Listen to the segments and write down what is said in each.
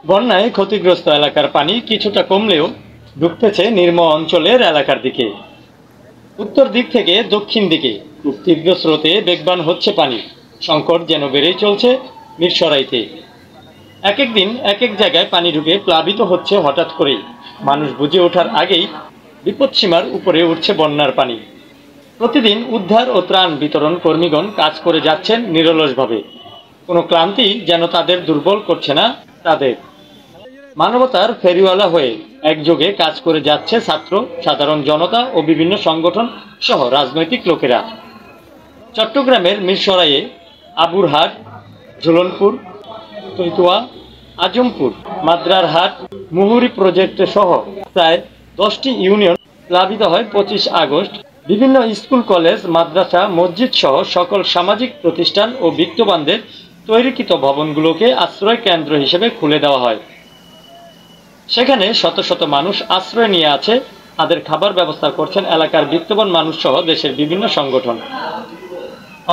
বন্যায় ক্ষতিগ্রস্ত এলাকার পানি কিছুটা কমলেও ঢুকতেছে নিম্ন অঞ্চলের এলাকার দিকে। উত্তর দিক থেকে দক্ষিণ দিকে খুব তীব্র স্রোতে বেগবান হচ্ছে পানি। সংকট যেন বেড়েই চলছে মিরসরাইতে। এক এক দিন এক এক জায়গায় পানি ঢুকে প্লাবিত হচ্ছে হঠাৎ করেই। মানুষ বুঝে ওঠার আগেই বিপদসীমার উপরে উঠছে বন্যার পানি। প্রতিদিন উদ্ধার ও ত্রাণ বিতরণ কর্মীগণ কাজ করে যাচ্ছেন নিরলসভাবে। কোনো ক্লান্তি যেন তাদের দুর্বল করছে না তাদের। মানবতার ফেরিওয়ালা হয়ে একযোগে কাজ করে যাচ্ছে ছাত্র, সাধারণ জনতা ও বিভিন্ন সংগঠন সহ রাজনৈতিক লোকেরা। চট্টগ্রামের মিরসরাইয়ে আবুরহাট, ঝুলনপুর, তৈতুয়া, আজমপুর, মাদ্রারহাট, মুহুরী প্রজেক্ট সহ প্রায় 10টি ইউনিয়ন প্লাবিত হয় 25 আগস্ট। বিভিন্ন স্কুল, কলেজ, মাদ্রাসা, মসজিদ সহ সকল সামাজিক প্রতিষ্ঠান ও বিত্তবানদের তৈরিকৃত ভবনগুলোকে আশ্রয় কেন্দ্র হিসেবে খুলে দেওয়া হয়। সেখানে শত শত মানুষ আশ্রয় নিয়ে আছে। তাদের খাবার ব্যবস্থা করছেন এলাকার বিত্তবান মানুষ সহ দেশের বিভিন্ন সংগঠন।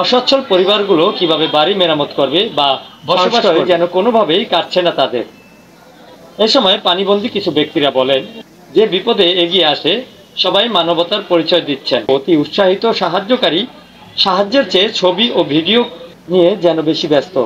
অসচ্ছল পরিবারগুলো কিভাবে বাড়ি মেরামত করবে বা বসবাস করে যেন কোনোভাবেই কাটছে না তাদের। এ সময় পানিবন্দী কিছু ব্যক্তিরা বলেন, যে বিপদে এগিয়ে আসে সবাই মানবতার পরিচয় দিচ্ছেন। অতি উৎসাহিত সাহায্যকারী সাহায্যের চেয়ে ছবি ও ভিডিও নিয়ে যেন বেশি ব্যস্ত।